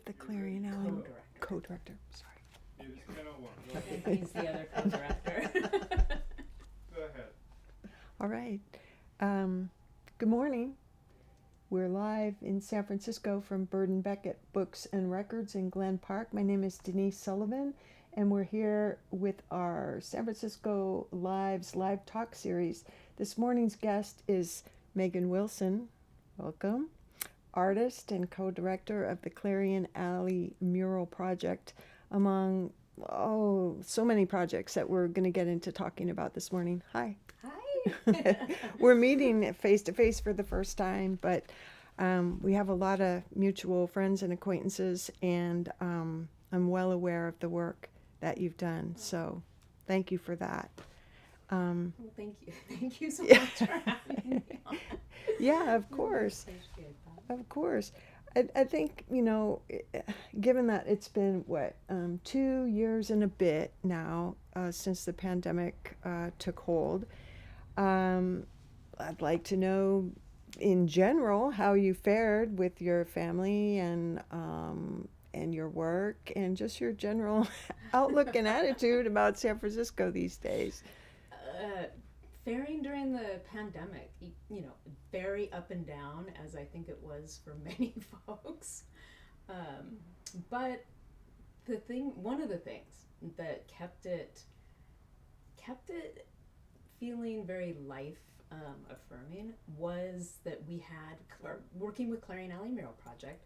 the Clarion Alley Co-director. co-director. Sorry. You just cannot one. Go ahead. And he's the other co-director. Go ahead. All right. Good morning. We're live in San Francisco from Bird and Beckett Books and Records in Glen Park. My name is Denise Sullivan, and we're here with our San Francisco Live Talk series. This morning's guest is Megan Wilson. Welcome. Artist and co-director of the Clarion Alley Mural Project, among so many projects that we're going to get into talking about this morning. Hi. Hi. We're meeting face to face for the first time, but we have a lot of mutual friends and acquaintances, and I'm well aware of the work that you've done. So thank you for that. Well, thank you. Thank you so much for having me on. Yeah, of course. Appreciate that. Of course. I think, given that it's been, 2 years and a bit now since the pandemic took hold, I'd like to know, in general, how you fared with your family and your work and just your general outlook and attitude about San Francisco these days. Faring during the pandemic, very up and down, as I think it was for many folks. But one of the things that kept it feeling very life affirming was that we had working with Clarion Alley Mural Project.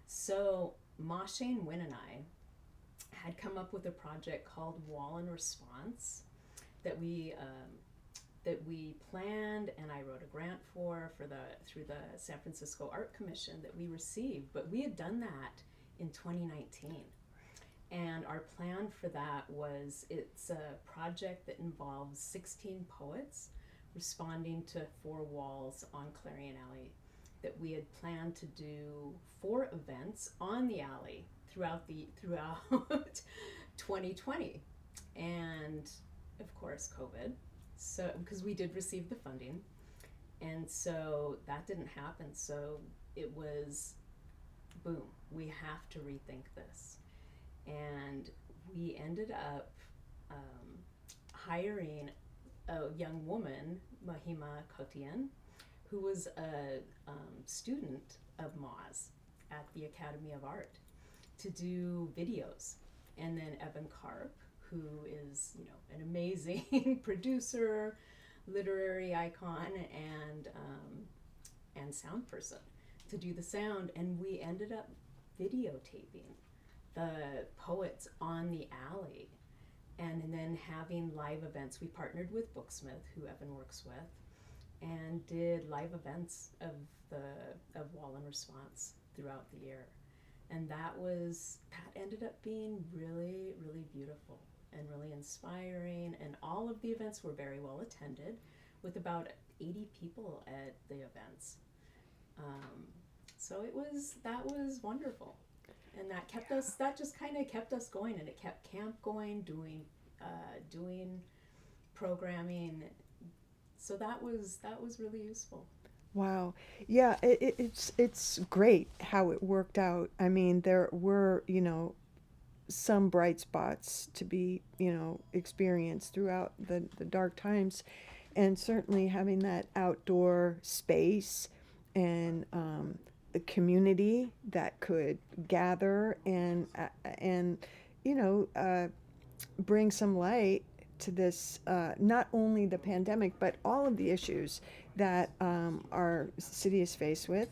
So Ma Shane Wynn and I had come up with a project called Wall and Response that we planned, and I wrote a grant through the San Francisco Art Commission that we received. But we had done that in 2019. And our plan for that was, it's a project that involves 16 poets responding to 4 walls on Clarion Alley that we had planned to do 4 events on the alley throughout 2020. And of course, COVID. So, because we did receive the funding, and so that didn't happen. So it was, boom, we have to rethink this. And we ended up hiring a young woman, Mahima Kotian, who was a student of Ma's at the Academy of Art, to do videos. And then Evan Karp, who is, an amazing producer, literary icon, and sound person, to do the sound. And we ended up videotaping the poets on the alley, and then having live events. We partnered with Booksmith, who Evan works with, and did live events of Wall and Response throughout the year. And that ended up being really, really beautiful and really inspiring, and all of the events were very well attended, with about 80 people at the events. So that was wonderful, and that just kind of kept us going, and it kept camp going, doing programming. So that was really useful. Wow. Yeah, it's great how it worked out. I mean, there were, some bright spots to be, experienced throughout the dark times. And certainly having that outdoor space and the community that could gather and bring some light to this, not only the pandemic, but all of the issues that our city is faced with,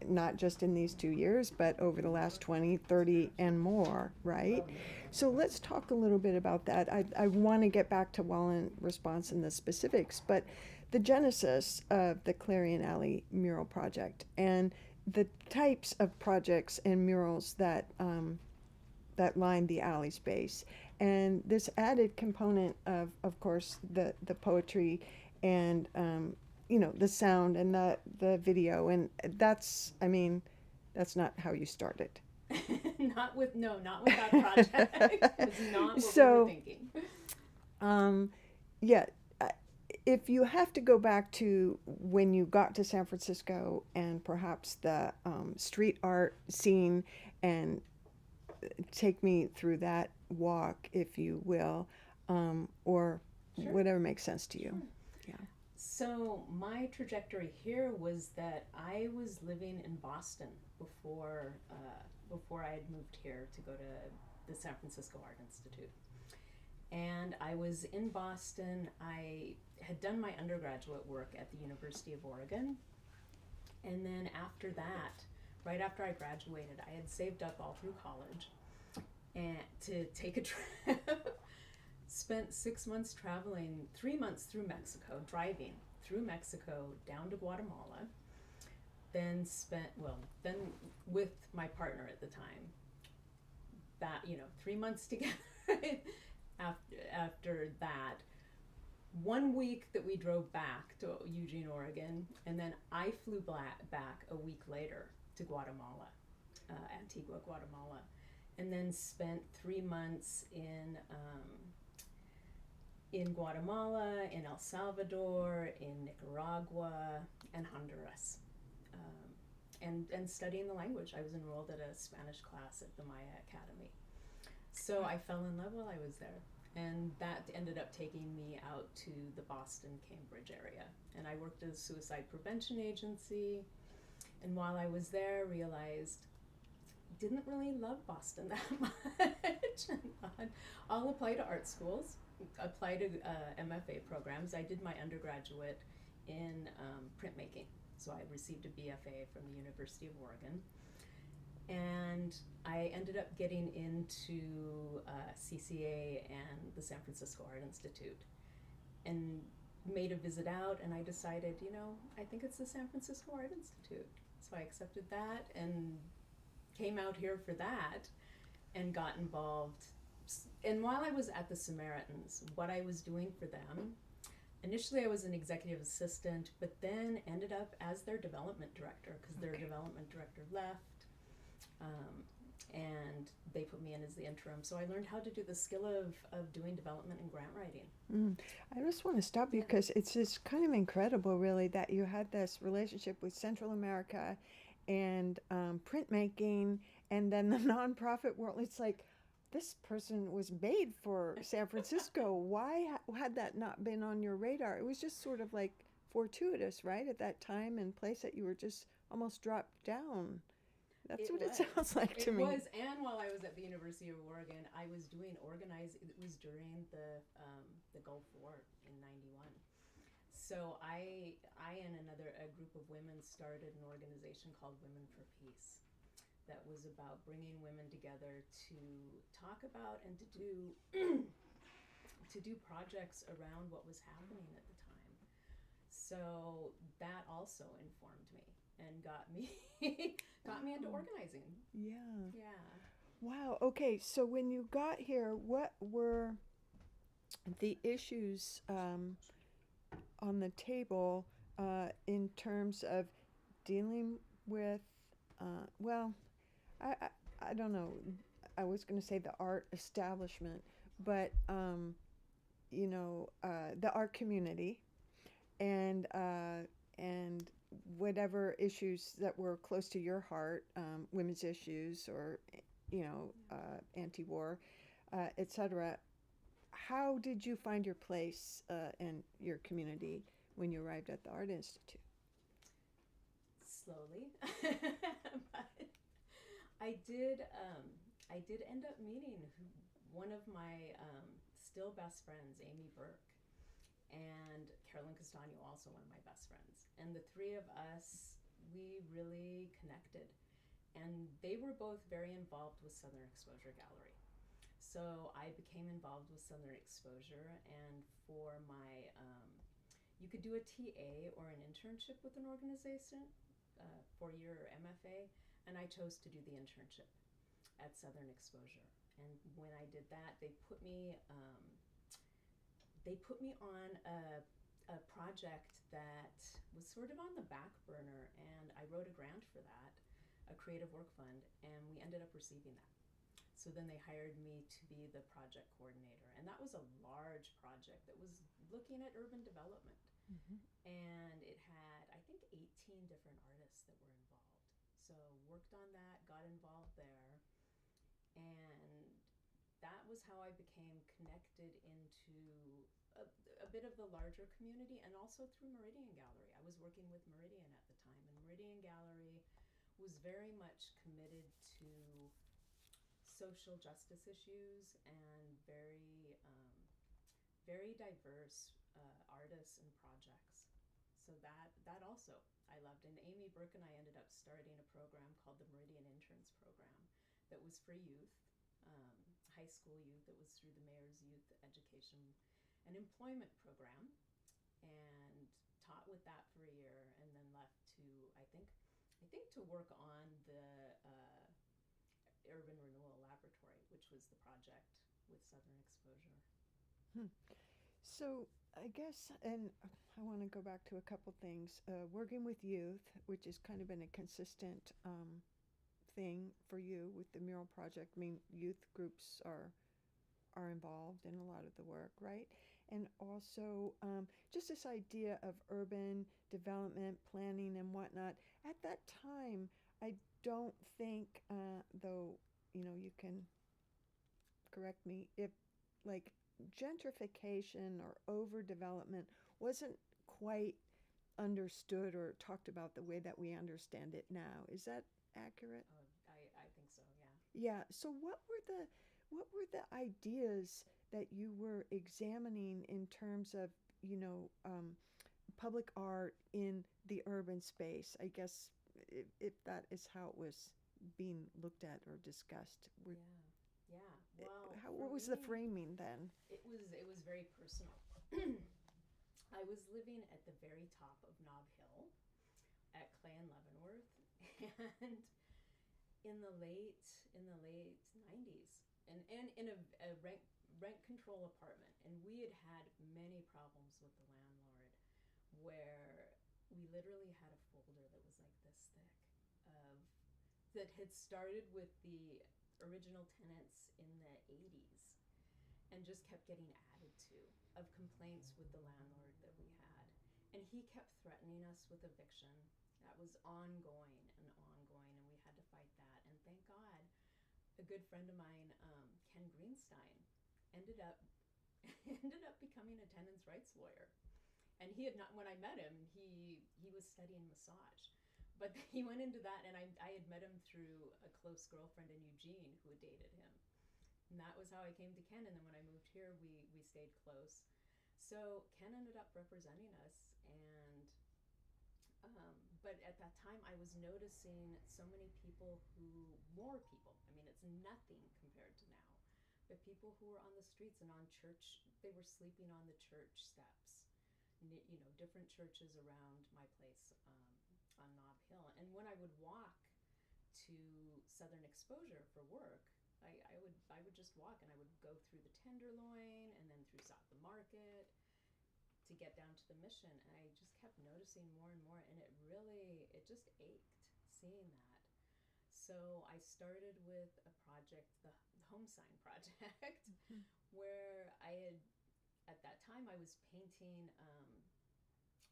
not just in these 2 years, but over the last 20, 30, and more, right? So let's talk a little bit about that. I want to get back to Wall and Response and the specifics, but the genesis of the Clarion Alley Mural Project and the types of projects and murals that line the alley space, and this added component of course, the poetry and the sound and the video, and that's not how you started. Not with that project. It's not what we were thinking. Yeah, if you have to go back to when you got to San Francisco and perhaps the street art scene, and take me through that walk, if you will, or Sure. whatever makes sense to you. Sure. So my trajectory here was that I was living in Boston before I had moved here to go to the San Francisco Art Institute. And I was in Boston. I had done my undergraduate work at the University of Oregon. And then after that, right after I graduated, I had saved up all through college and to take a trip. Spent 6 months traveling, 3 months through Mexico, driving through Mexico down to Guatemala. Then with my partner at the time, that, 3 months together. After that, 1 week that we drove back to Eugene, Oregon, and then I flew back a week later to Guatemala, Antigua, Guatemala, and then spent 3 months in Guatemala, in El Salvador, in Nicaragua, and Honduras, and studying the language. I was enrolled at a Spanish class at the Maya Academy. So I fell in love while I was there, and that ended up taking me out to the Boston, Cambridge area. And I worked at a suicide prevention agency, and while I was there, realized didn't really love Boston that much. And I'll apply to art schools, apply to MFA programs. I did my undergraduate in printmaking, so I received a BFA from the University of Oregon. And I ended up getting into CCA and the San Francisco Art Institute, and made a visit out, and I decided, I think it's the San Francisco Art Institute. So I accepted that and came out here for that and got involved. And while I was at the Samaritans, what I was doing for them, initially I was an executive assistant, but then ended up as their development director, because their development director left. And they put me in as the interim. So I learned how to do the skill of doing development and grant writing. I just want to stop you because it's just kind of incredible, really, that you had this relationship with Central America and printmaking, and then the nonprofit world. It's like this person was made for San Francisco. Why had that not been on your radar? It was just sort of like fortuitous, right? At that time and place that you were just almost dropped down. That's what it sounds like to me. It was, and while I was at the University of Oregon, I was doing organizing. It was during the Gulf War in '91. So I and a group of women started an organization called Women for Peace, that was about bringing women together to talk about and to do projects around what was happening at the time. So that also informed me and got me into organizing. Yeah. Yeah. Wow. Okay. So when you got here, what were the issues on the table in terms of dealing with? Well, I don't know. I was going to say the art establishment, but the art community, and whatever issues that were close to your heart, women's issues or, anti-war, etc. How did you find your place in your community when you arrived at the Art Institute? Slowly, but I did end up meeting one of my still best friends, Amy Burke, and Carolyn Castano, also one of my best friends. And the three of us, we really connected. And they were both very involved with Southern Exposure Gallery. So I became involved with Southern Exposure, and for my, you could do a TA or an internship with an organization, 4-year MFA, and I chose to do the internship at Southern Exposure. And when I did that, they put me on a project that was sort of on the back burner, and I wrote a grant for that, a creative work fund, and we ended up receiving that. So then they hired me to be the project coordinator. And that was a large project that was looking at urban development. And it had, I think, 18 different artists that were involved. So worked on that, got involved there. And that was how I became connected into a bit of the larger community, and also through Meridian Gallery. I was working with Meridian at the time, and Meridian Gallery was very much committed to social justice issues and very diverse artists and projects. So that also I loved. And Amy Burke and I ended up starting a program called the Meridian Interns program that was for youth, high school youth. It was through the Mayor's Youth Education and Employment Program, and taught with that for a year, and then left to I think to work on the Urban Renewal Laboratory, which was the project with Southern Exposure. So I guess, and I want to go back to a couple things. Working with youth, which has kind of been a consistent thing for you with the Mural project. I mean, youth groups are involved in a lot of the work, right? And also just this idea of urban development, planning and whatnot. At that time, I don't think, though, you can correct me, if like gentrification or overdevelopment wasn't quite understood or talked about the way that we understand it now. Is that accurate? I think so, yeah. Yeah. So what were the ideas that you were examining in terms of public art in the urban space? I guess if that is how it was being looked at or discussed. Yeah. Well, What was the framing then? It was very personal. I was living at the very top of Nob Hill at Clay and Leavenworth, and in the late 90s, and in a rent control apartment, and we had many problems with the landlord, where we literally had a folder that was like this thick that had started with the original tenants in the 80s and just kept getting added to, of complaints with the landlord that we had. And he kept threatening us with eviction. That was ongoing, and we had to fight that. And thank God, a good friend of mine, Ken Greenstein, ended up becoming a tenants' rights lawyer. And he had not, when I met him, he was studying massage. But he went into that, and I had met him through a close girlfriend in Eugene who had dated him. And that was how I came to Ken, and then when I moved here, we stayed close. So Ken ended up representing us, and but at that time I was noticing so many people more people, I mean, it's nothing compared to now, but people who were on the streets and on church, they were sleeping on the church steps, different churches around my place on Nob Hill. And when I would walk to Southern Exposure for work, I would just walk, and I would go through the Tenderloin and then through South the Market to get down to the Mission, and I just kept noticing more and more, and it just ached seeing that. So I started with a project, the Home Sign Project, where at that time I was painting,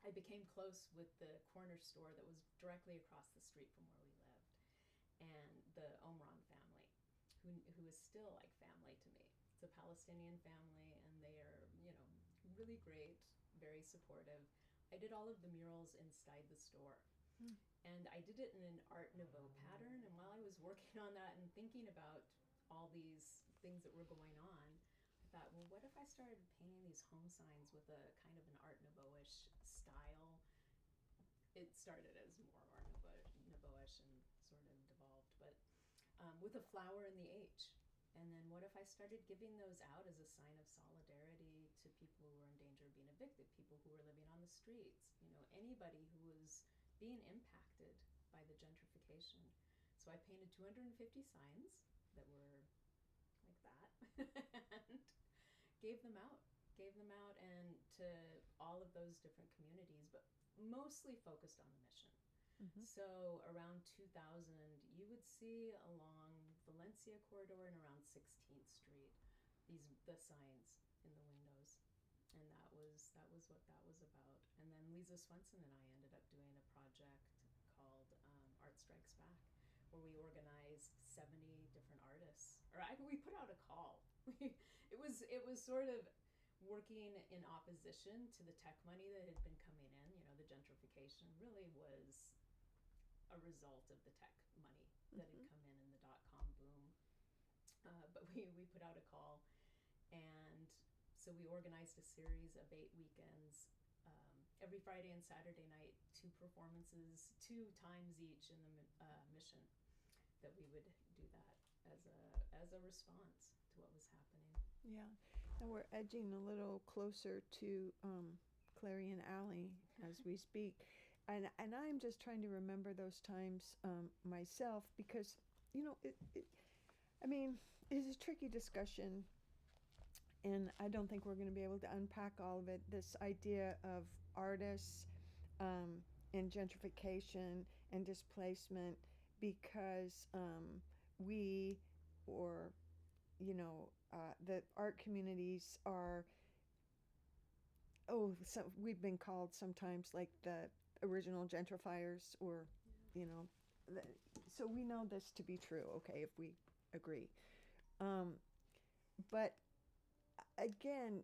I became close with the corner store that was directly across the street from where we lived, and the Omran family, who is still like family to me. It's a Palestinian family, and they are, really great, very supportive. I did all of the murals inside the store. And I did it in an Art Nouveau pattern, and while I was working on that and thinking about all these things that were going on, I thought, well, what if I started painting these home signs with a kind of an Art Nouveau-ish style? It started as more Art Nouveau-ish and sort of devolved, but with a flower in the H. And then what if I started giving those out as a sign of solidarity to people who were in danger of being evicted, people who were living on the streets, anybody who was being impacted by the gentrification. So I painted 250 signs that were like that and gave them out and to all of those different communities, but mostly focused on the Mission. So around 2000, you would see along Valencia corridor and around 16th Street. The signs in the windows, and that was what that was about. And then Lisa Swenson and I ended up doing a project called Art Strikes Back, where we organized 70 different artists. We put out a call. It was sort of working in opposition to the tech money that had been coming in. You know, the gentrification really was a result of the tech money that had come in the dot-com boom. But we put out a call, and so we organized a series of 8 weekends, every Friday and Saturday night, 2 performances, 2 times each in the Mission, that we would do that as a response to what was happening. Yeah, and we're edging a little closer to Clarion Alley as we speak, and I'm just trying to remember those times myself, because you know it's a tricky discussion, and I don't think we're going to be able to unpack all of it. This idea of artists and gentrification and displacement, because we, or the art communities are, so we've been called sometimes like the original gentrifiers, or so we know this to be true, okay, if we agree. But again,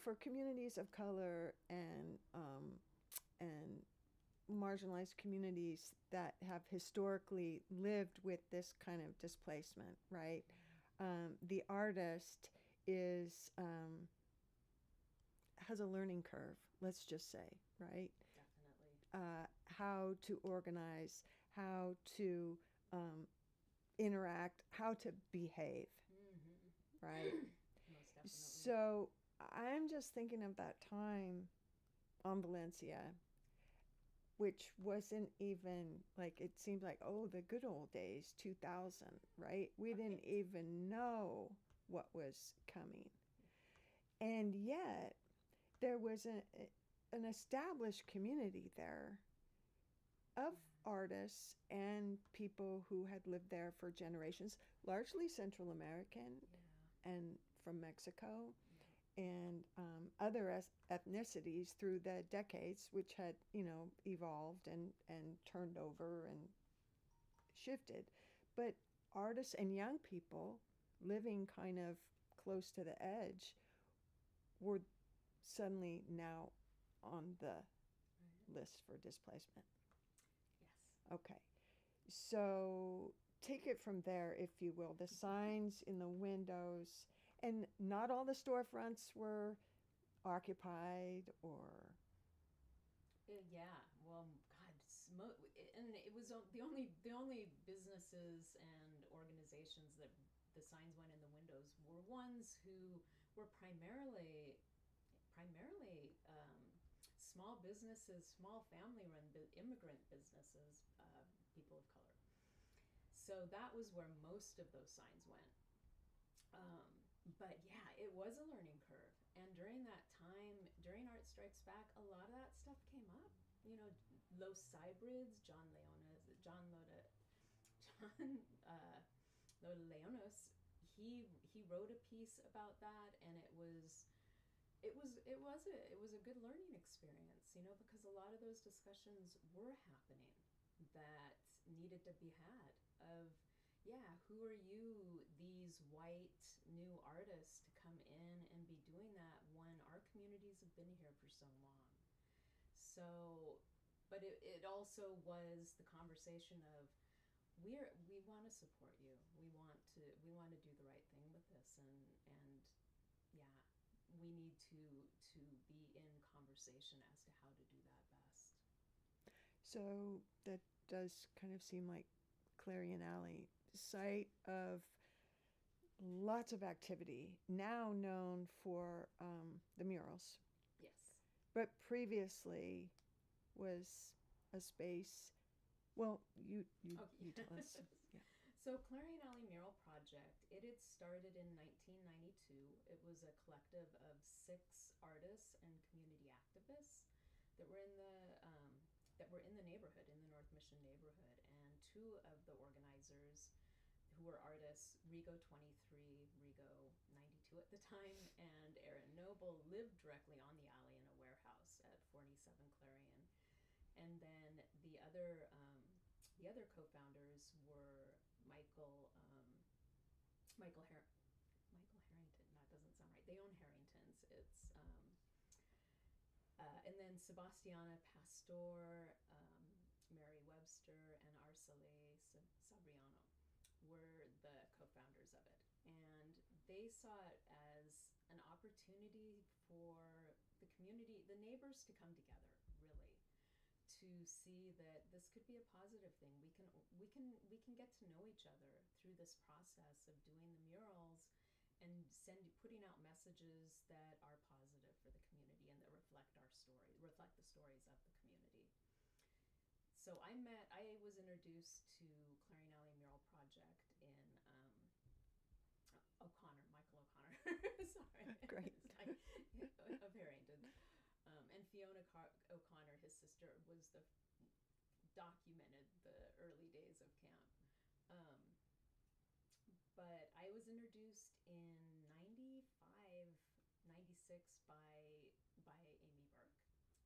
for communities of color and marginalized communities that have historically lived with this kind of displacement, right? The artist has a learning curve, let's just say, right? Definitely. How to organize, how to interact, how to behave, right? Most definitely. So I'm just thinking of that time on Valencia, which wasn't even like, it seemed like, the good old days, 2000, right? We didn't even know what was coming. And yet there was an established community there of artists and people who had lived there for generations, largely Central American and from Mexico, and other ethnicities through the decades, which had evolved and turned over and shifted. But artists and young people living kind of close to the edge were suddenly now on the list for displacement. Yes. Okay, so take it from there, if you will. The signs in the windows, and not all the storefronts were occupied, or well, God, and it was the only businesses and organizations that the signs went in the windows were ones who were primarily small businesses, small family-run immigrant businesses, people of color. So that was where most of those signs went. But yeah, it was a learning curve. And during that time, during Art Strikes Back, a lot of that stuff came up. Los Hybrids, John Loda Leonos, he wrote a piece about that, and it was a good learning experience, because a lot of those discussions were happening that needed to be had of, who are you, these white new artists, to come in and be doing that when our communities have been here for so long. So, but it also was the conversation of, we want to support you. We want to do the right thing with this, and we need to be in conversation as to how to do that best. So that does kind of seem like Clarion Alley, site of lots of activity, now known for the murals. Yes. But previously was a space. Well, you tell us. Yeah. So Clarion Alley Mural Project, it had started in 1992. It was a collective of 6 artists and community activists that were in the neighborhood, in the North Mission neighborhood, and 2 of the organizers, who were artists, Rigo 23, Rigo 92 at the time, and Aaron Noble lived directly on the alley in a warehouse at 47 Clarion. And then the other co-founders were Michael Harrington. That doesn't sound right. They own Harrington's. It's and then Sebastiana Pastor, Mary Webster, and Arcele Sabriano were the co-founders of it. And they saw it as an opportunity for the community, the neighbors, to come together, really, to see that this could be a positive thing. We can get to know each other through this process of doing the murals and putting out messages that are positive for the community and that reflect the stories of the community. So I was introduced to Clarion Alley Mural Project in Michael O'Connor, sorry. Great. Of Harrington. And Fiona O'Connor, his sister, documented the early days of camp. But I was introduced in 95, 96 by Amy Burke.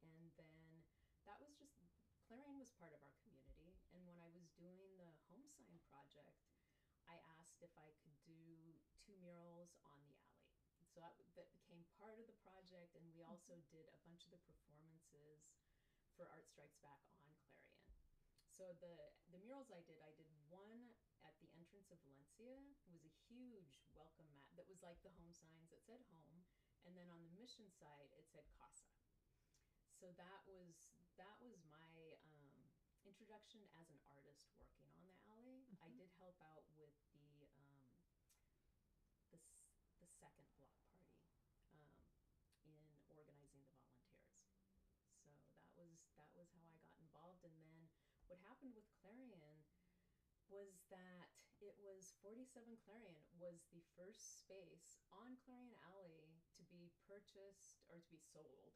And then Clarion was part of our community. And when I was doing the home sign project, I asked if I could do 2 murals on the alley. So that became part of the project, and we also did a bunch of the performances for Art Strikes Back on Clarion. So the murals I did one at the entrance of Valencia. It was a huge welcome mat that was like the home signs that said home, and then on the mission side it said Casa. So that was my introduction as an artist working on the alley. I did help out with the second block party in organizing the volunteers. So that was how I got involved. And then what happened with Clarion was that it was 47 Clarion was the first space on Clarion Alley to be purchased or to be sold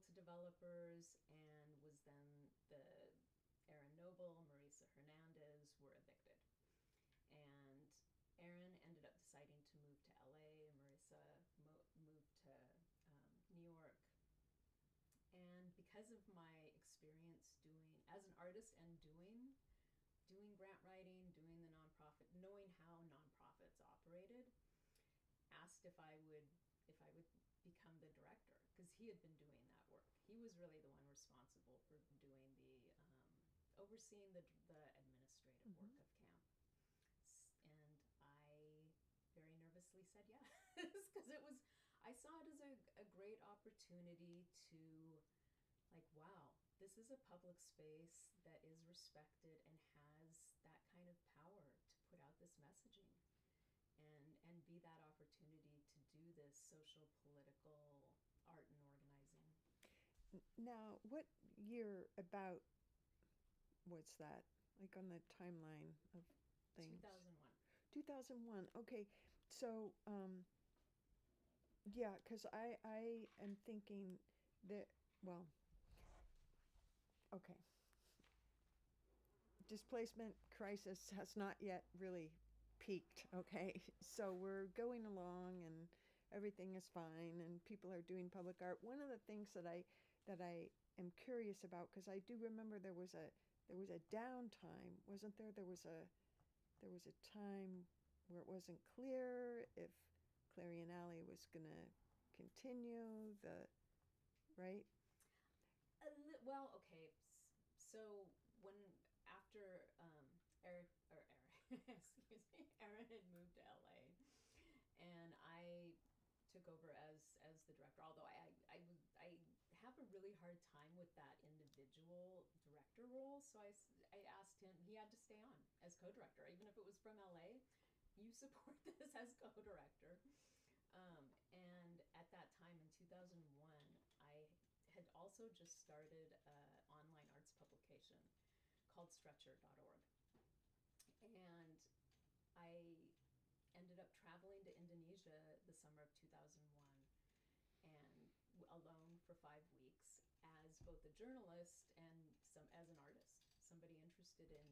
to developers, and was then the Aaron Noble, Marisa Hernandez were evicted. And Aaron ended up deciding to move to LA, and Marisa moved to New York. And because of my experience doing as an artist and doing grant writing, doing the nonprofit, knowing how nonprofits operated, asked if I would become the director, because he had been doing that work. He was really the one responsible for doing overseeing the administrative work of camp. And I very nervously said yes, because I saw it as a great opportunity to, like, wow, this is a public space that is respected and has that kind of power to put out this messaging and be that opportunity to do this social, political art and organizing. Now, what year about was that? Like on the timeline of things? 2001. 2001. Okay, so yeah, because I am thinking that, well, okay, displacement crisis has not yet really peaked. Okay, so we're going along and everything is fine and people are doing public art. One of the things that I am curious about, because I do remember there was a downtime, wasn't there? There was a time where it wasn't clear if Clarion Alley was going to continue right? Well, okay. So after Aaron had moved to LA, and I took over as the director, although I have a really hard time with that individual director role. So I asked him, he had to stay on as co-director, even if it was from LA. You support this as co-director. And at that time in 2001, I had also just started an online arts publication called stretcher.org. And I ended up traveling to Indonesia the summer of 2001 and alone for 5 weeks as both a journalist and as an artist, somebody interested in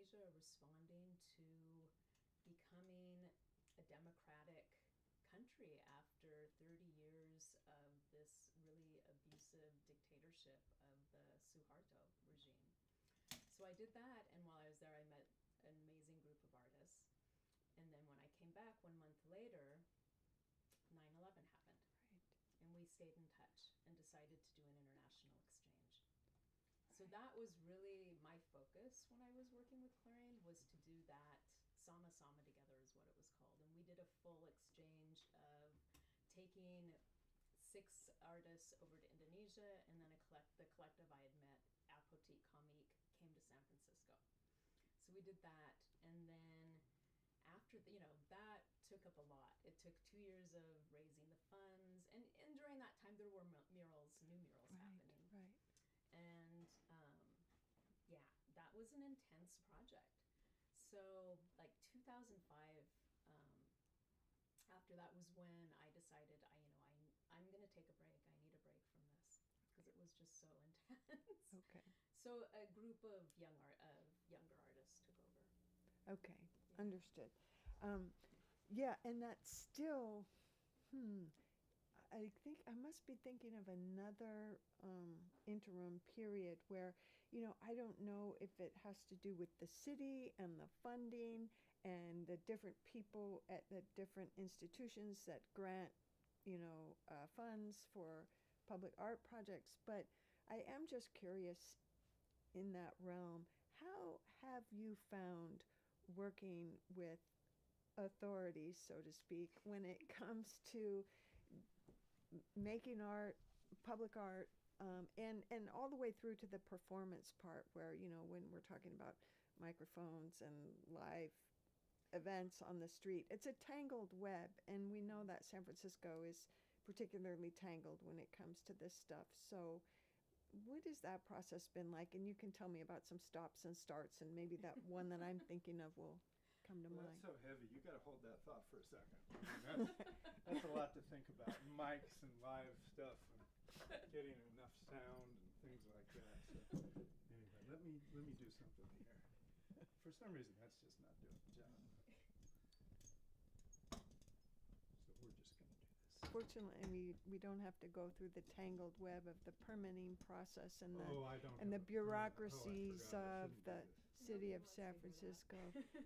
Indonesia responding to becoming a democratic country after 30 years of this really abusive dictatorship of the Suharto regime. So I did that, and while I was there, I met an amazing group of artists. And then when I came back 1 month later, 9/11 happened. Right. And we stayed in touch and decided to do an international exchange. So that was really my focus when I was working with Clarion, was to do that. Sama Sama Together is what it was called. And we did a full exchange of taking 6 artists over to Indonesia, and then the collective I had met, Apotik Komik, came to San Francisco. So we did that, and then after that took up a lot. It took 2 years of raising the funds, and during that time there were new murals happening. Right. And that was an intense project. So like 2005, after that was when I decided I'm going to take a break. I need a break from this because it was just so intense. Okay. So a group of younger artists took over. Okay. Yeah. Understood. And that's still, I think I must be thinking of another interim period where, I don't know if it has to do with the city and the funding and the different people at the different institutions that grant, funds for public art projects. But I am just curious in that realm, how have you found working with authorities, so to speak, when it comes to making art, public art, and all the way through to the performance part where, when we're talking about microphones and live events on the street, it's a tangled web, and we know that San Francisco is particularly tangled when it comes to this stuff. So what has that process been like? And you can tell me about some stops and starts, and maybe that one that I'm thinking of will come to mind. That's so heavy. You got to hold that thought for a second. I mean, that's a lot to think about. Mics and live stuff and getting enough sound and things like that. So anyway, let me do something here. For some reason, that's just not doing the job. So we're just going to do this. Fortunately, we don't have to go through the tangled web of the permitting process and the the bureaucracies of the city of San Francisco.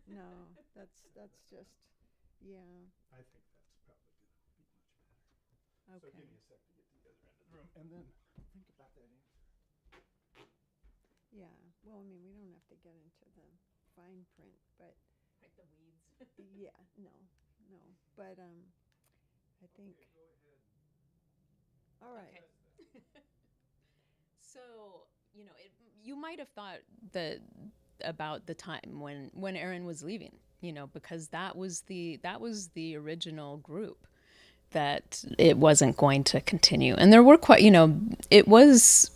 No, that's just, yeah. I think that's probably going to be much better. Okay. So give me a sec to get to the other end of the room, and then think about that answer. Yeah. Well, I mean, we don't have to get into the fine print, but Like the weeds. yeah, no. But I think. Okay, go ahead. All right. Okay. So, you might have thought that about the time when Aaron was leaving, because that was the original group, that it wasn't going to continue. And there were quite, it was,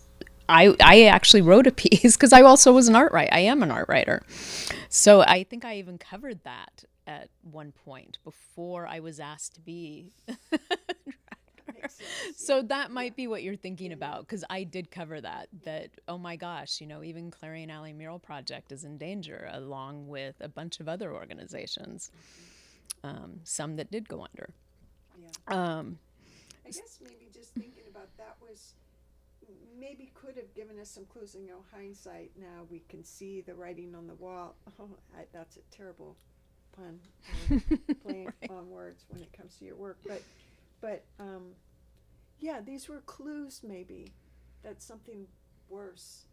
I actually wrote a piece because I also was an art writer. I am an art writer. So I think I even covered that at one point before I was asked to be. So that might be what you're thinking about, because I did cover that, oh my gosh, even Clarion Alley Mural Project is in danger, along with a bunch of other organizations, some that did go under. Yeah. I guess maybe just thinking about that maybe could have given us some clues. Hindsight, now we can see the writing on the wall. Oh, that's a terrible pun, playing right on words when it comes to your work. But yeah, these were clues maybe that something worse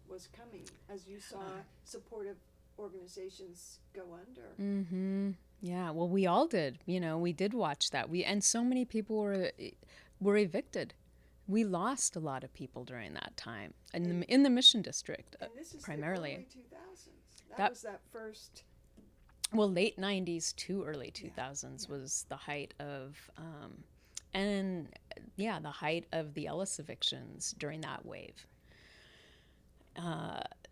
was coming as you saw supportive organizations go under. Mm-hmm. Yeah, well, we all did. We did watch that. And so many people were evicted. We lost a lot of people during that time in the Mission District, and this is primarily. The early 2000s. That was that first. Well, late 90s to early 2000s was the height of, the height of the Ellis evictions during that wave.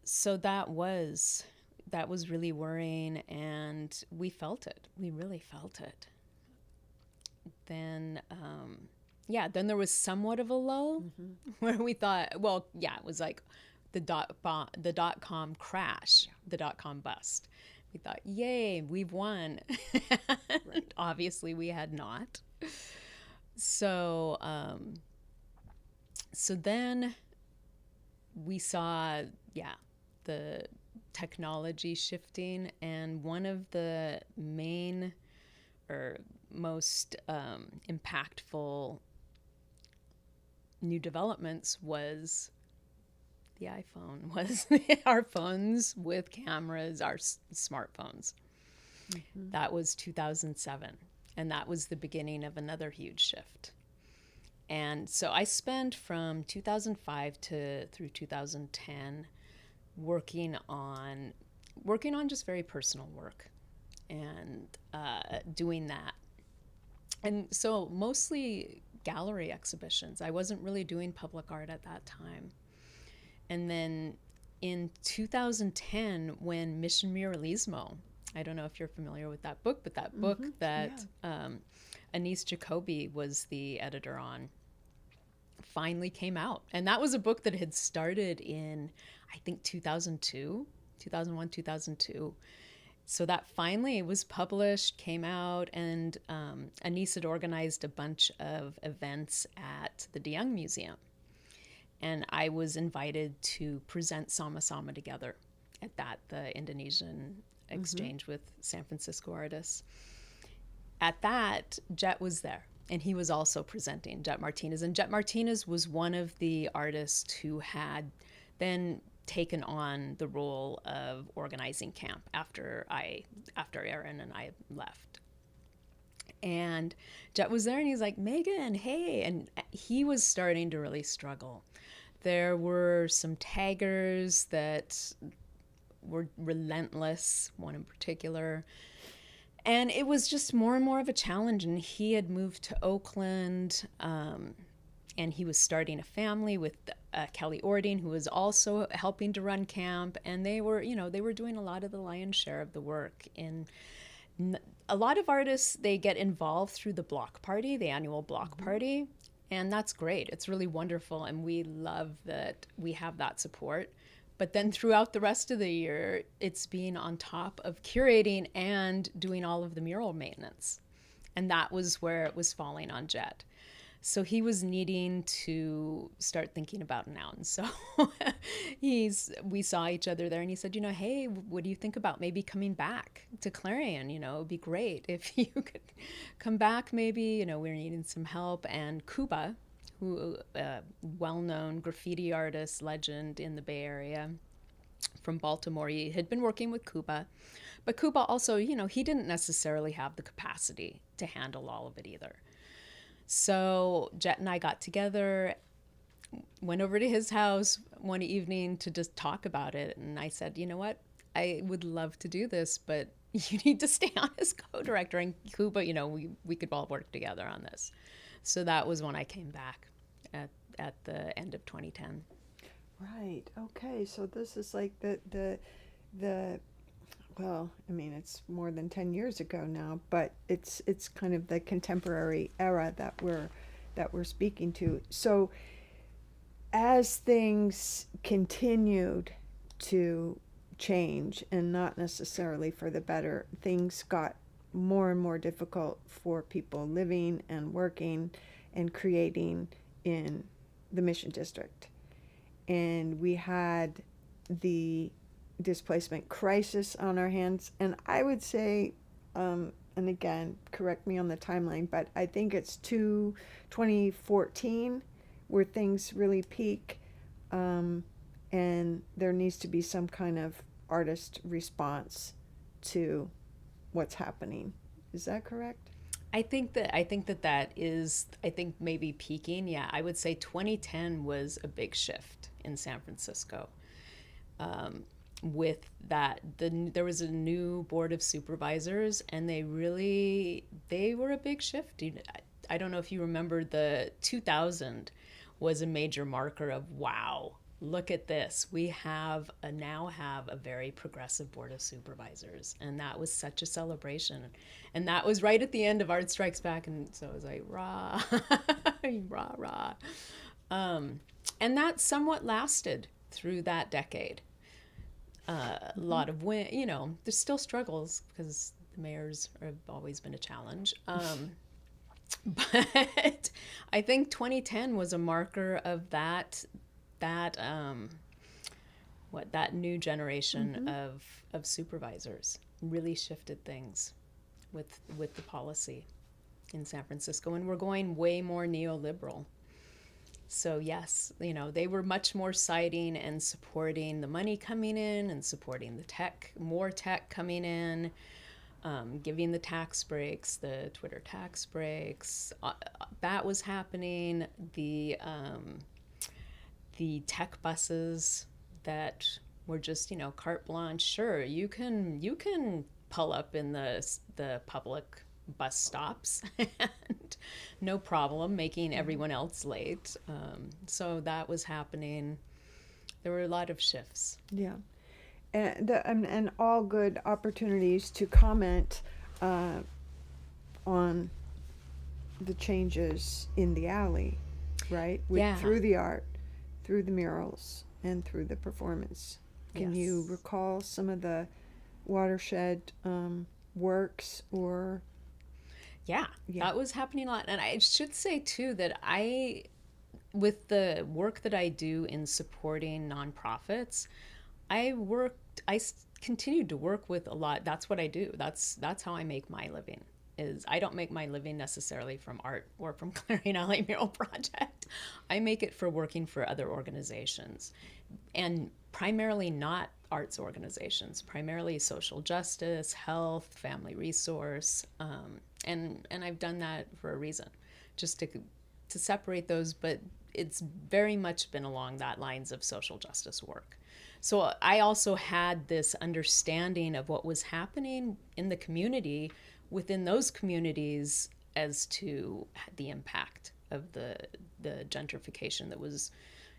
So that was really worrying, and we felt it. We really felt it. Then, then there was somewhat of a lull where we thought, it was like the dot-com crash, the dot-com bust. We thought, yay, we've won. Right. Obviously, we had not. So, so then we saw, the technology shifting, and one of the main or most impactful new developments was the iPhone, was our phones with cameras, our smartphones. Mm-hmm. That was 2007, and that was the beginning of another huge shift. And so I spent from 2005 through 2010 working on just very personal work and doing that. And so mostly gallery exhibitions. I wasn't really doing public art at that time. And then in 2010, when Mission Muralismo, I don't know if you're familiar with that book, but that book that Anise Jacoby was the editor on finally came out. And that was a book that had started in, I think, 2001, 2002. So that finally was published, came out, and Anise had organized a bunch of events at the De Young Museum. And I was invited to present Sama Sama together at the Indonesian exchange with San Francisco artists. At that, Jet was there, and he was also presenting, Jet Martinez. And Jet Martinez was one of the artists who had then taken on the role of organizing camp after Aaron and I left. And Jet was there, and he's like, Megan, hey. And he was starting to really struggle. There were some taggers that were relentless, one in particular. And it was just more and more of a challenge. And he had moved to Oakland, and he was starting a family with Kelly Ording, who was also helping to run camp. And they were doing a lot of the lion's share of the work. In a lot of artists, they get involved through the block party, the annual block party. And that's great. It's really wonderful. And we love that we have that support. But then throughout the rest of the year, it's being on top of curating and doing all of the mural maintenance. And that was where it was falling on Jet. So he was needing to start thinking about it now. And so we saw each other there, and he said, hey, what do you think about maybe coming back to Clarion? It would be great if you could come back maybe. We're needing some help. And Kuba, who well-known graffiti artist, legend in the Bay Area from Baltimore, he had been working with Kuba. But Kuba also, he didn't necessarily have the capacity to handle all of it either. So Jet and I got together, went over to his house one evening to just talk about it. And I said, you know what? I would love to do this, but you need to stay on as co-director. And Kuba, we could all work together on this. So that was when I came back at the end of 2010. Right. Okay. So this is like the well, I mean, it's more than 10 years ago now, but it's kind of the contemporary era that we're speaking to. So as things continued to change, and not necessarily for the better, things got more and more difficult for people living and working and creating in the Mission District. And we had the displacement crisis on our hands, and I would say, and again, correct me on the timeline, but I think it's 2014 where things really peak, and there needs to be some kind of artist response to what's happening. Is that correct? I think that is maybe peaking. Yeah, I would say 2010 was a big shift in San Francisco. With that, there was a new board of supervisors, and they were a big shift. I don't know if you remember, the 2000 was a major marker of, wow, look at this. We now have a very progressive board of supervisors, and that was such a celebration. And that was right at the end of Art Strikes Back, and so it was like, rah, rah, rah. And that somewhat lasted through that decade. A lot of there's still struggles because the mayors have always been a challenge. But I think 2010 was a marker of that new generation of supervisors really shifted things with the policy in San Francisco, and we're going way more neoliberal. So yes, they were much more citing and supporting the money coming in and supporting the more tech coming in, giving the tax breaks, the Twitter tax breaks. That was happening. The tech buses that were just, carte blanche. Sure, you can pull up in the public bus stops and no problem, making everyone else late. So that was happening. There were a lot of shifts. Yeah. And all good opportunities to comment on the changes in the alley, right? Through the art, through the murals, and through the performance. Can you recall some of the watershed works or... Yeah, that was happening a lot. And I should say, too, that with the work that I do in supporting nonprofits, I continued to work with a lot. That's what I do. That's how I make my living. I don't make my living necessarily from art or from Clarion Alley Mural Project. I make it for working for other organizations, and primarily not arts organizations, primarily social justice, health, family resource, and I've done that for a reason, just to separate those, but it's very much been along that lines of social justice work. So I also had this understanding of what was happening in the community, within those communities, as to the impact of the gentrification that was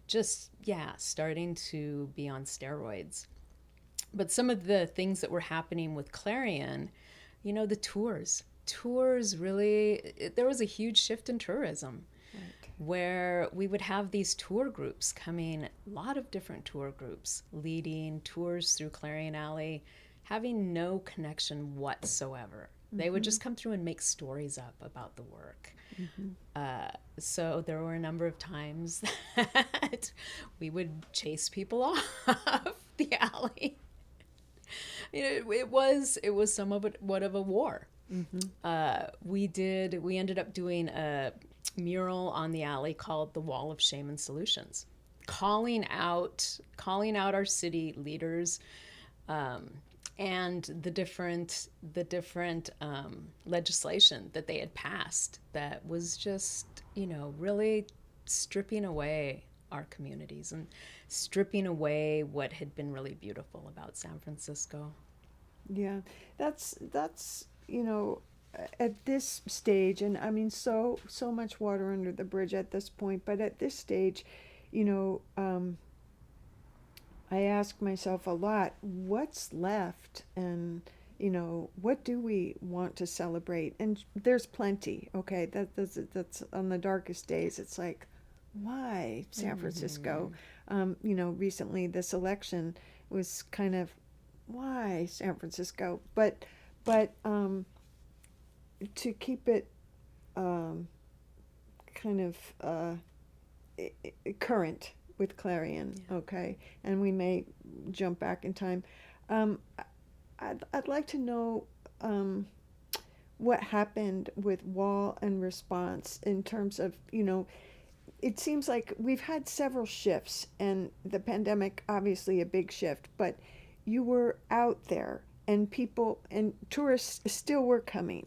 just, starting to be on steroids. But some of the things that were happening with Clarion, the tours really, there was a huge shift in tourism. Right. Where we would have these tour groups coming, a lot of different tour groups leading tours through Clarion Alley, having no connection whatsoever. They would just come through and make stories up about the work. So there were a number of times that we would chase people off the alley. It was somewhat of a war. We ended up doing a mural on the alley called The Wall of Shame and Solutions, calling out our city leaders, and the different legislation that they had passed that was just, really stripping away our communities and stripping away what had been really beautiful about San Francisco. Yeah, that's at this stage, and I mean, so much water under the bridge at this point, but at this stage, I ask myself a lot, what's left, and what do we want to celebrate? And there's plenty. Okay, that's on the darkest days. It's like, why San Francisco? Recently this election was kind of, why San Francisco? But to keep it kind of current with Clarion, okay, and we may jump back in time. I'd like to know what happened with Wall and Response in terms of, it seems like we've had several shifts, and the pandemic obviously a big shift, but you were out there, and people and tourists still were coming,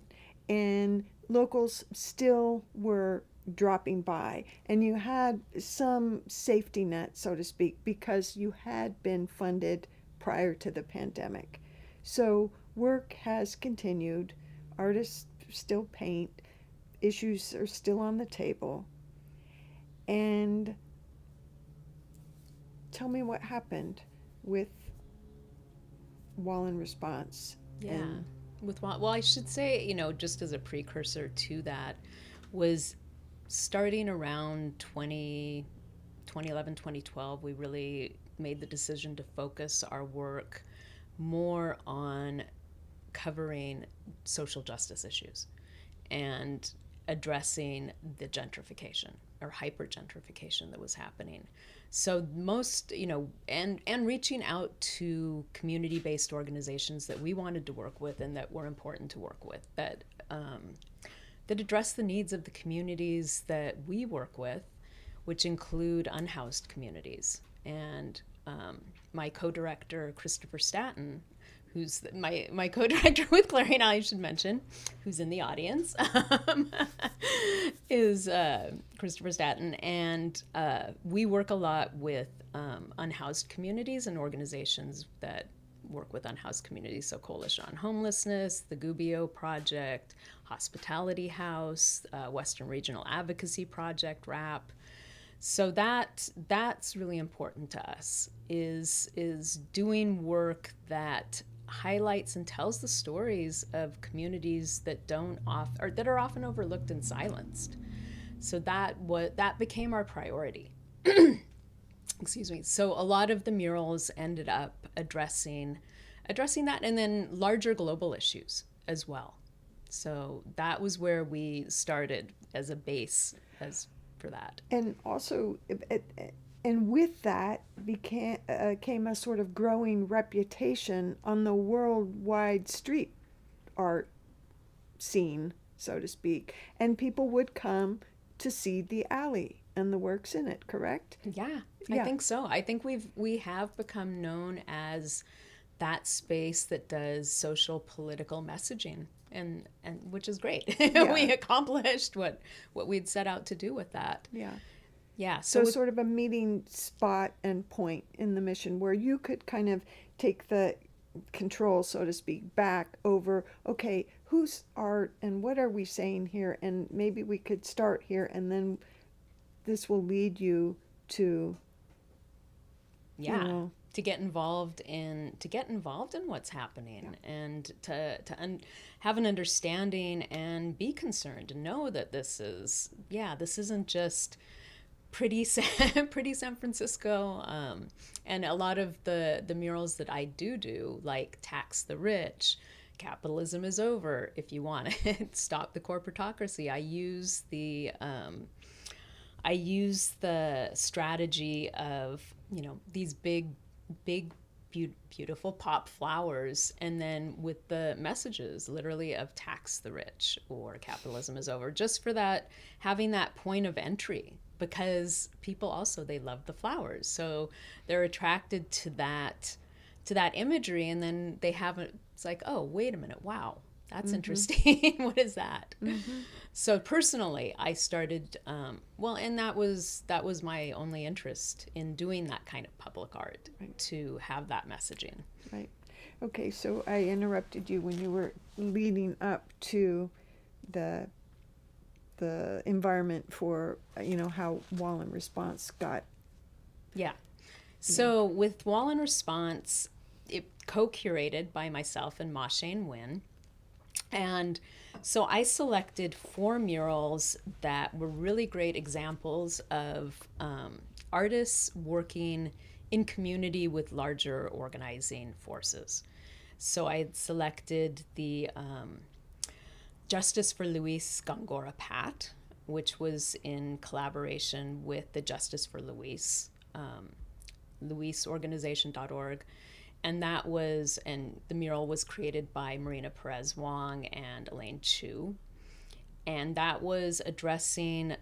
and locals still were dropping by, and you had some safety net, so to speak, because you had been funded prior to the pandemic. So work has continued, artists still paint, issues are still on the table. And tell me what happened with Wall and Response. With Wall, well, I should say, just as a precursor to that, was starting around 2011, 2012, we really made the decision to focus our work more on covering social justice issues and addressing the gentrification or hyper-gentrification that was happening. So most, and reaching out to community-based organizations that we wanted to work with and that were important to work with, that address the needs of the communities that we work with, which include unhoused communities. And my co-director, Christopher Staton, who's my co-director with Clarion, I should mention, who's in the audience, is Christopher Staton. And we work a lot with unhoused communities and organizations that work with unhoused communities. So Coalition on Homelessness, the Gubbio Project, Hospitality House, Western Regional Advocacy Project, WRAP. So that's really important to us, is doing work that highlights and tells the stories of communities that that are often overlooked and silenced. So that became our priority. Excuse me. So a lot of the murals ended up addressing that, and then larger global issues as well. So that was where we started as a base for that. And also, and with that came a sort of growing reputation on the worldwide street art scene, so to speak. And people would come to see the alley and the works in it, correct? Yeah, I think so. I think we have become known as that space that does social political messaging, and which is great. Yeah. We accomplished what we'd set out to do with that. Yeah. Yeah. So sort of a meeting spot and point in the mission where you could kind of take the control, so to speak, back over, okay, whose art and what are we saying here? And maybe we could start here, and then this will lead you to, to get involved in what's happening, and to have an understanding and be concerned and know that this isn't just pretty San Francisco. And a lot of the murals that I do, like Tax the Rich, Capitalism is Over, if you want it, Stop the Corporatocracy. I use the strategy of, these big, beautiful pop flowers, and then with the messages literally of Tax the Rich or Capitalism is Over, just for that, having that point of entry, because people also, they love the flowers. So they're attracted to that imagery, and then it's like, oh, wait a minute, wow, that's interesting. What is that? Mm-hmm. So personally, I started, and that was my only interest in doing that kind of public art, right, to have that messaging. Right. Okay, so I interrupted you when you were leading up to the environment for, how Wall and Response got. Yeah. So with Wall and Response, it co-curated by myself and Ma Shane Wynn. And so I selected 4 murals that were really great examples of artists working in community with larger organizing forces. So I had selected the Justice for Luis Gongora Pat, which was in collaboration with the Justice for Luis, luisorganization.org. And the mural was created by Marina Perez Wong and Elaine Chu. And that was addressing,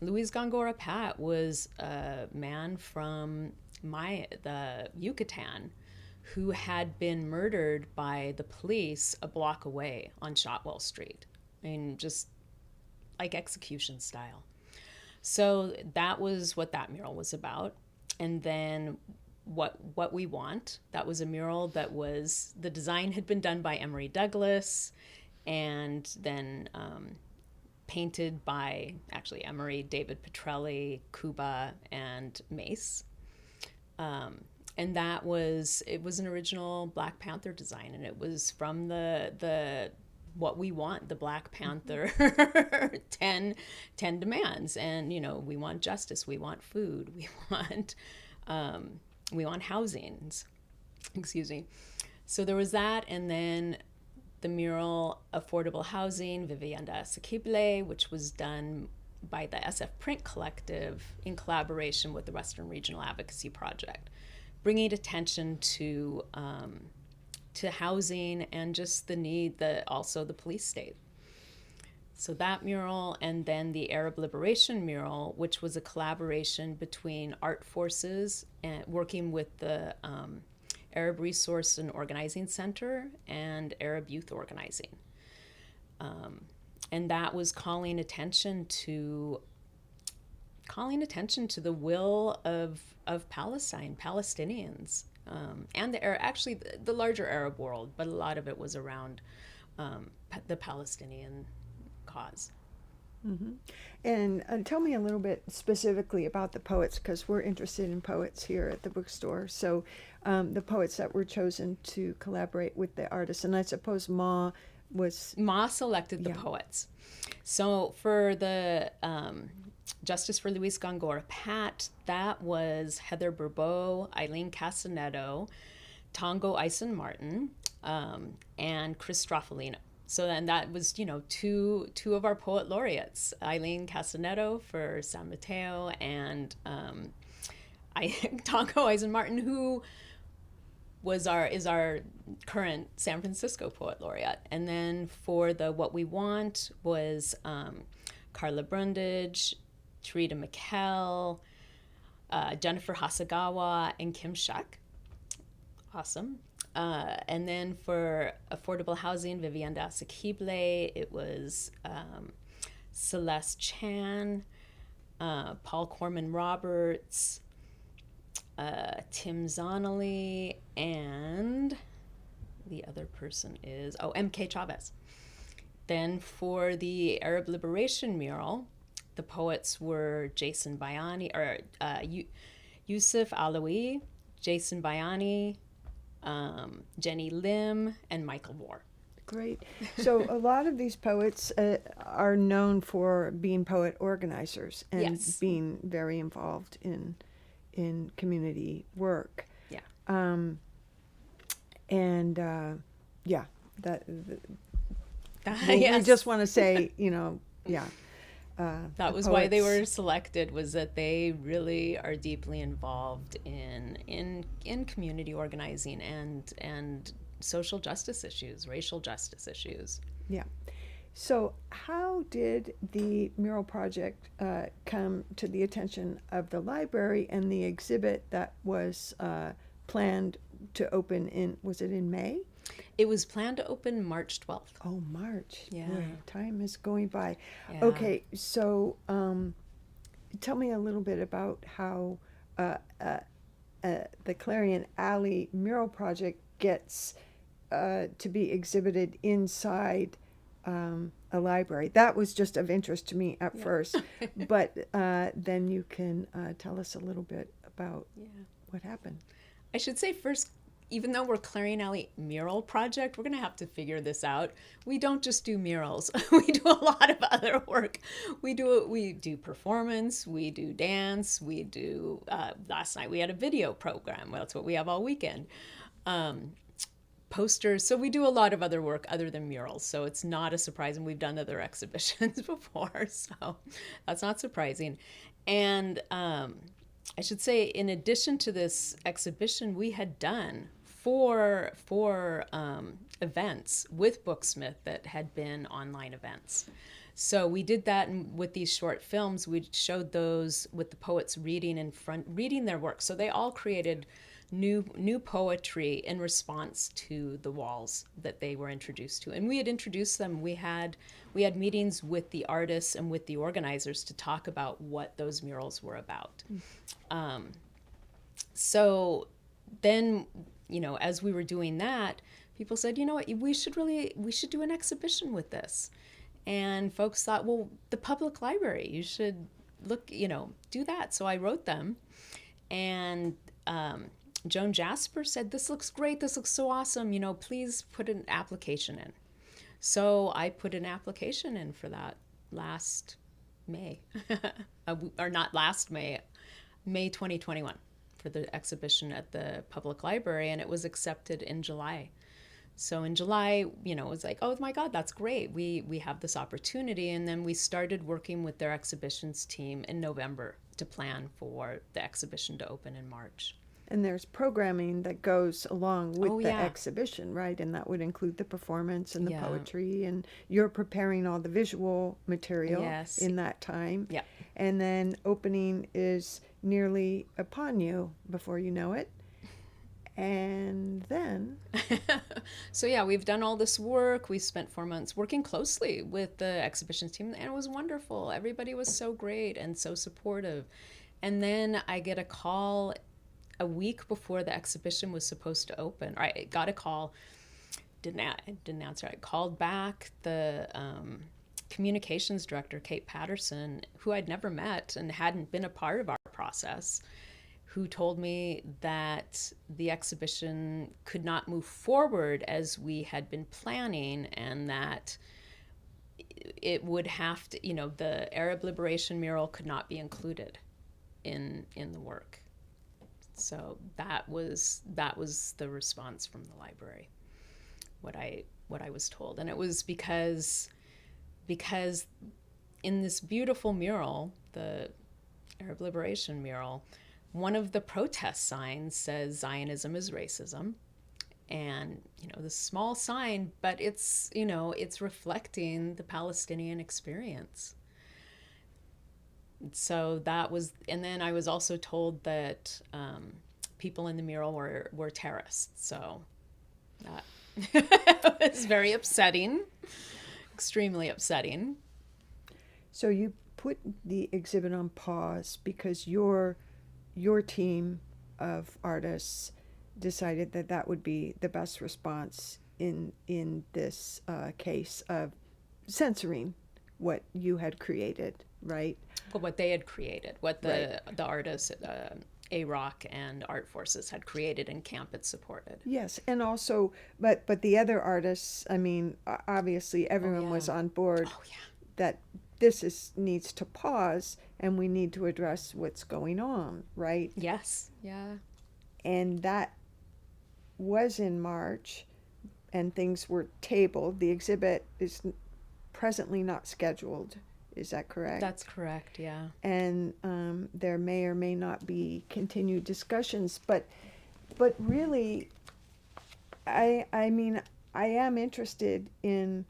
Luis Gongora Pat was a man from the Yucatan who had been murdered by the police a block away on Shotwell Street. I mean, just like execution style. So that was what that mural was about. And then what we want, that was a mural that the design had been done by Emery Douglas, and then painted by actually Emery, David Petrelli, Kuba, and Mace. And it was an original Black Panther design, and it was from the what we want, the Black Panther 10 demands. And, we want justice, we want food, we want We want housings. Excuse me. So there was that, and then the mural Affordable Housing, Vivienda Asequible, which was done by the SF Print Collective in collaboration with the Western Regional Advocacy Project, bringing attention to housing and just the need, also the police state. So that mural, and then the Arab Liberation mural, which was a collaboration between art forces and working with the Arab Resource and Organizing Center and Arab Youth Organizing. And that was calling attention to the will of Palestine, Palestinians, and the larger Arab world, but a lot of it was around the Palestinian cause. Mm-hmm. And tell me a little bit specifically about the poets, because we're interested in poets here at the bookstore. So the poets that were chosen to collaborate with the artists, and I suppose Ma selected the poets. So for the Justice for Luis Gongora Pat, that was Heather Bourbeau, Eileen Casaneto, Tongo Eisen Martin, and Chris Straffolino. So then that was, two of our poet laureates, Eileen Casaneto for San Mateo, and Tongo Eisen Martin, who is our current San Francisco poet laureate. And then for the What We Want was Carla Brundage, Tarita McKell, Jennifer Hasagawa, and Kim Shuck. Awesome. And then for Affordable Housing, Vivienda Asequible, it was Celeste Chan, Paul Corman Roberts, Tim Zonnelly, and the other person is, M.K. Chavez. Then for the Arab Liberation mural, the poets were Jason Bayani, Yusuf Alawi, Jason Bayani, Jenny Lim, and Michael Moore. Great. So a lot of these poets are known for being poet organizers and being very involved in community work. Yeah. We just want to say, that was why they were selected, was that they really are deeply involved in community organizing and social justice issues, racial justice issues. Yeah. So how did the mural project come to the attention of the library and the exhibit that was planned to open was it in May? It was planned to open March 12th. Oh, March. Yeah. Boy, time is going by. Yeah. Okay, so tell me a little bit about how the Clarion Alley mural project gets to be exhibited inside a library. That was just of interest to me at first, but then you can tell us a little bit about what happened. I should say first, even though we're Clarion Alley Mural Project, we're going to have to figure this out. We don't just do murals. We do a lot of other work. We do performance, we do dance, we do, last night we had a video program. Well, that's what we have all weekend. Posters. So we do a lot of other work other than murals. So it's not a surprise, and we've done other exhibitions before. So that's not surprising. And I should say, in addition to this exhibition, we had done four events with Booksmith that had been online events. So we did that with these short films. We showed those with the poets reading their work. So they all created new poetry in response to the walls that they were introduced to. And we had introduced them. We had meetings with the artists and with the organizers to talk about what those murals were about. So then, as we were doing that, people said, what, we should do an exhibition with this. And folks thought, well, the public library, you should look, do that. So I wrote them, and Joan Jasper said, this looks great, this looks so awesome, please put an application in. So I put an application in for that last May, or not last May, May 2021, for the exhibition at the public library, and it was accepted in July. So in July, it was like, oh my God, that's great. We have this opportunity. And then we started working with their exhibitions team in November to plan for the exhibition to open in March. And there's programming that goes along with the yeah. exhibition, right? And that would include the performance and the Yeah. poetry, and you're preparing all the visual material Yes. in that time. Yeah. And then opening is nearly upon you before you know it. And then So yeah, we've done all this work. We spent 4 months working closely with the exhibitions team, and it was wonderful. Everybody was so great and so supportive. And then I get a call a week before the exhibition was supposed to open. I got a call, didn't answer. I called back the communications director, Kate Patterson, who I'd never met and hadn't been a part of our process, who told me that the exhibition could not move forward as we had been planning, and that it would have to, the Arab Liberation mural could not be included in the work. So that was the response from the library, what I was told. And it was because in this beautiful mural, the Arab Liberation mural, one of the protest signs says Zionism is racism. And, this small sign, but it's reflecting the Palestinian experience. So that was, and then I was also told that people in the mural were terrorists. So that was very upsetting, extremely upsetting. so you put the exhibit on pause because your team of artists decided that would be the best response in this case of censoring what you had created, right? What they had created, what the artists, A-Rock and Art Forces had created and camp had supported. Yes, and also, but the other artists, I mean, obviously everyone was on board that this needs to pause and we need to address what's going on, right? Yes, yeah. And that was in March, and things were tabled. The exhibit is presently not scheduled. Is that correct? That's correct, yeah. And there may or may not be continued discussions, but really, I mean, I am interested in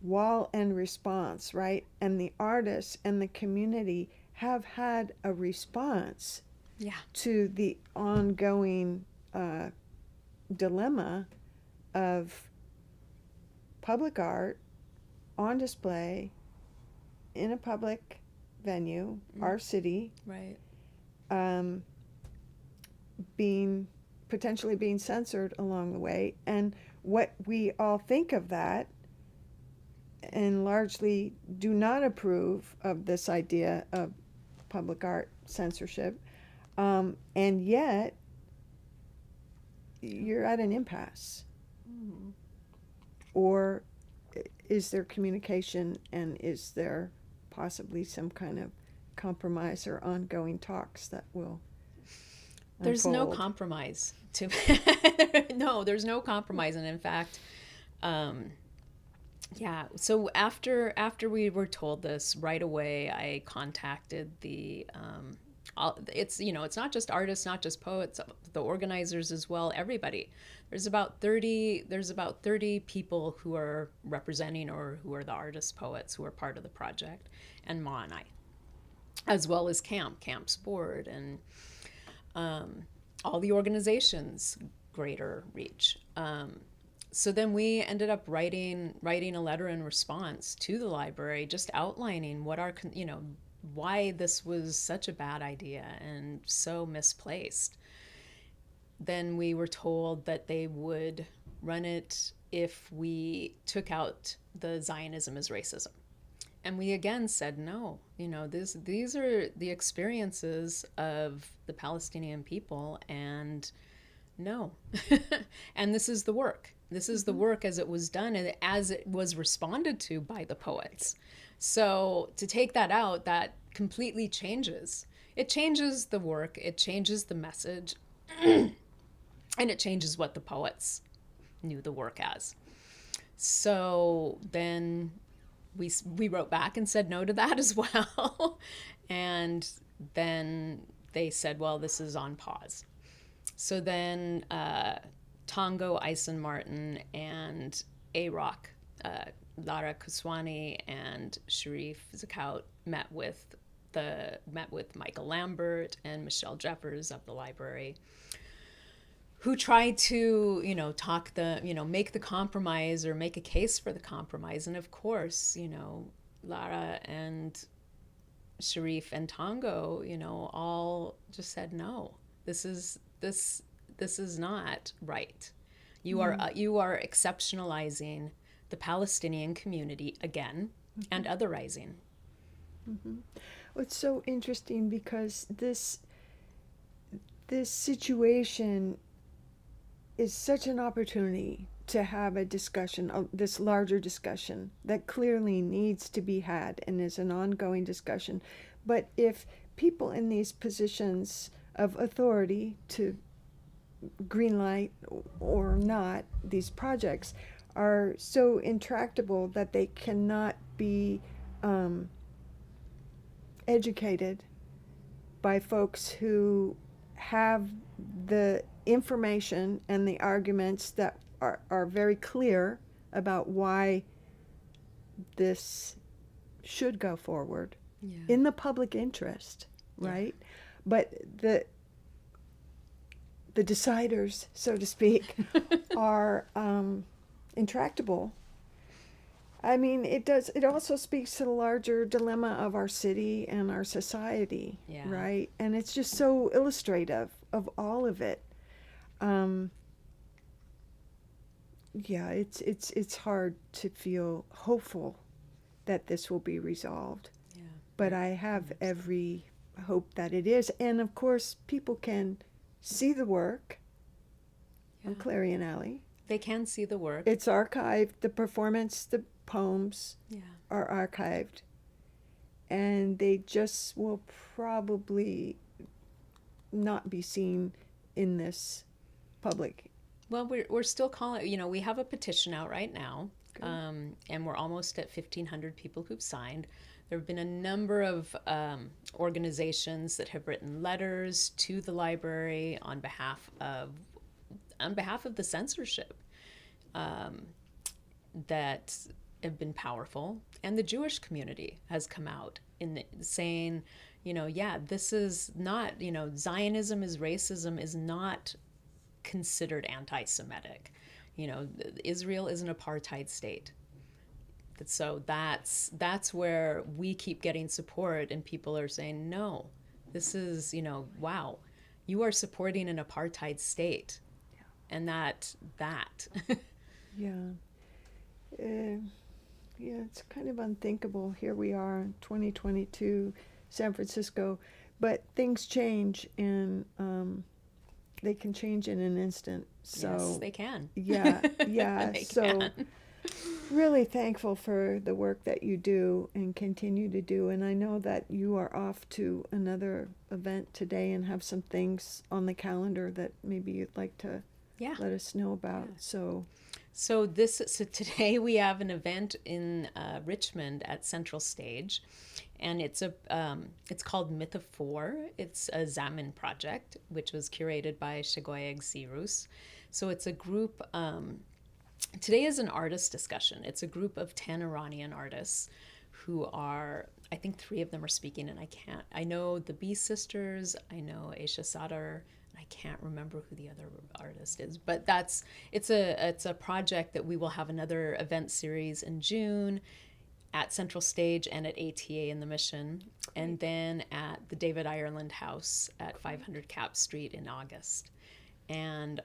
wall and response, right? And the artists and the community have had a response to the ongoing dilemma of public art on display in a public venue, our city, right, potentially being censored along the way, and what we all think of that, and largely do not approve of this idea of public art censorship, and yet you're at an impasse. Or is there communication, and is there possibly some kind of compromise or ongoing talks that will There's no unfold? compromise. No, there's no compromise. And in fact, so after we were told this, right away I contacted the it's not just artists, not just poets, the organizers as well, everybody. There's about 30 people who are representing, or who are the artists, poets who are part of the project, and Ma and I, as well as Camp's board, and all the organizations, greater reach. So then we ended up writing a letter in response to the library, just outlining what our, why this was such a bad idea and so misplaced. Then we were told that they would run it if we took out the Zionism as racism. And we again said, no, these are the experiences of the Palestinian people, and no. And this is the work. This is the work as it was done and as it was responded to by the poets. So to take that out, that completely changes. it changes the work, it changes the message, and it changes what the poets knew the work as. So then we wrote back and said no to that as well. And then they said, well, this is on pause. So then Tongo, Ison Martin, and A-Rock, Lara Kuswani and Sharif Zakout met with Michael Lambert and Michelle Jeffers of the library, who tried to, make the compromise or make a case for the compromise. And of course, Lara and Sharif and Tongo, all just said no. This is not right. You are exceptionalizing the Palestinian community again and otherizing. Well, it's so interesting because this situation is such an opportunity to have a discussion, this larger discussion that clearly needs to be had and is an ongoing discussion. But if people in these positions of authority to greenlight or not these projects are so intractable that they cannot be educated by folks who have the information and the arguments that are very clear about why this should go forward in the public interest, right? But the deciders, so to speak, are intractable. I mean, it also speaks to the larger dilemma of our city and our society, right? And it's just so illustrative of all of it. It's hard to feel hopeful that this will be resolved. But I have every hope that it is. And of course, people can see the work on Clarion Alley. They can see the work. It's archived. The performance, the poems are archived. And they just will probably not be seen in this public. Well, we're still calling, we have a petition out right now, and we're almost at 1,500 people who've signed. There have been a number of organizations that have written letters to the library on behalf of the censorship that have been powerful. And the Jewish community has come out in saying, this is not, Zionism is racism is not considered anti-Semitic. Israel is an apartheid state. So that's where we keep getting support, and people are saying, no, this is, wow, you are supporting an apartheid state. And that. It's kind of unthinkable. Here we are in 2022, San Francisco, but things change, and they can change in an instant. So yes, they can. They can. Really thankful for the work that you do and continue to do. And I know that you are off to another event today and have some things on the calendar that maybe you'd like to let us know about. So today we have an event in Richmond at Central Stage, and it's called Myth of Four. It's a Zaman project, which was curated by Shagoyeg Sirus. So it's a group. Today is an artist discussion. It's a group of 10 Iranian artists who are, I think 3 of them are speaking, and I know the B Sisters, I know Aisha Sadar, I can't remember who the other artist is, but it's a project that we will have another event series in June at Central Stage and at ATA in the Mission, and then at the David Ireland House at 500 Cap Street in August. And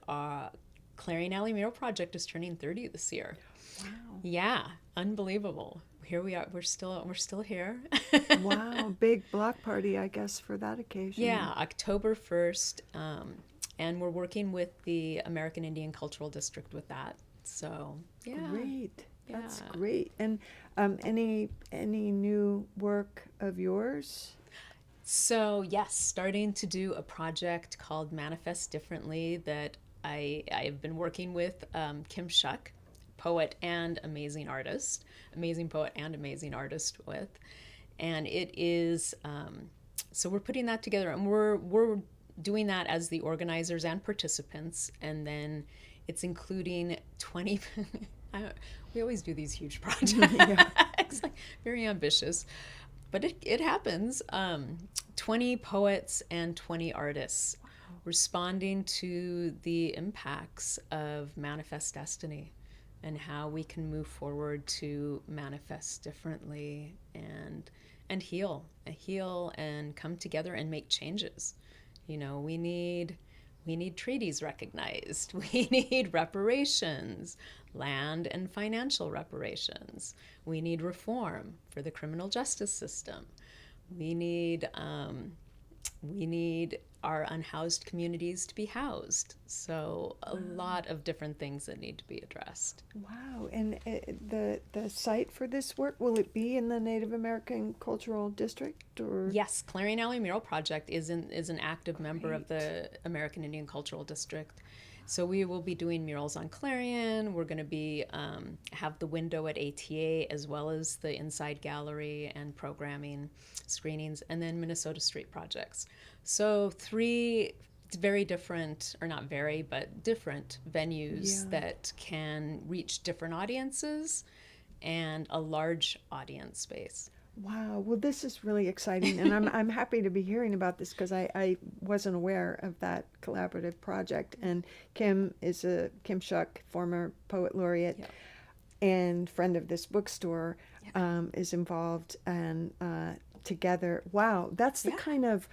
Clarion Alley Mural Project is turning 30 this year. Wow. Yeah, unbelievable. Here we are. We're still here. Wow, big block party, I guess, for that occasion. Yeah, October 1st, and we're working with the American Indian Cultural District with that. So yeah, great. That's great. And any new work of yours? So yes, starting to do a project called Manifest Differently that I have been working with Kim Shuck, poet and amazing poet and amazing artist with, and it is so we're putting that together, and we're doing that as the organizers and participants, and then it's including 20. We always do these huge projects, like very ambitious, but it happens. 20 poets and 20 artists responding to the impacts of manifest destiny and how we can move forward to manifest differently and heal and come together and make changes. You know, we need treaties recognized. We need reparations, land and financial reparations. We need reform for the criminal justice system. We need our unhoused communities to be housed. So a lot of different things that need to be addressed. Wow. And the site for this work, will it be in the Native American Cultural District, or? Yes, Clarion Alley Mural Project is an active member of the American Indian Cultural District. So we will be doing murals on Clarion. We're going to be have the window at ATA, as well as the inside gallery and programming screenings, and then Minnesota Street projects. So 3 very different, or not very, but different venues that can reach different audiences and a large audience space. Wow. Well, this is really exciting, and I'm happy to be hearing about this, because I wasn't aware of that collaborative project. And Kim Shuck, former poet laureate, and friend of this bookstore, is involved, and together. Wow, that's the kind of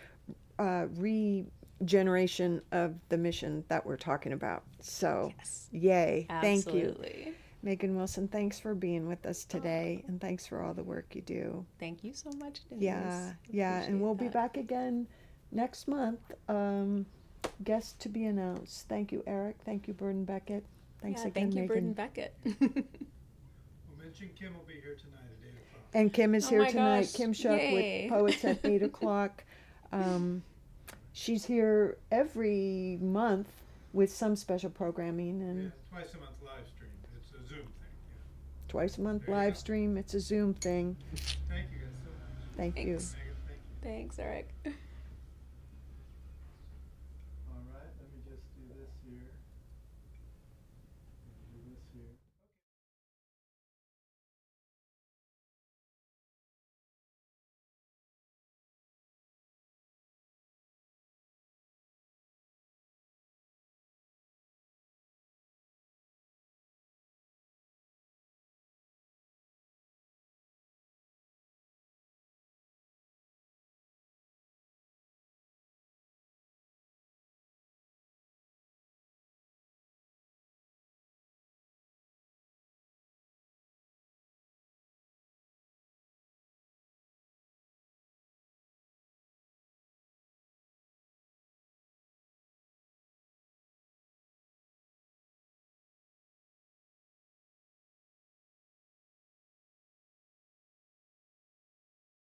regeneration of the mission that we're talking about. So, yay! Absolutely. Thank you. Megan Wilson, thanks for being with us today, and thanks for all the work you do. Thank you so much, Denise. Yeah, and we'll be back again next month. Guest to be announced. Thank you, Eric. Thank you, Burden Beckett. Thanks again, thank you, Megan. Burden Beckett. We'll mention Kim will be here tonight at 8 o'clock. And Kim is here my tonight. gosh. Kim Shuck Yay. with Poets at 8 o'clock. She's here every month with some special programming, and Twice a month live stream. It's a Zoom thing. twice a month There you live go. stream. It's a Zoom thing. Thank you guys so much. Thank you. Thanks. Megan, thank you. Thanks, Eric.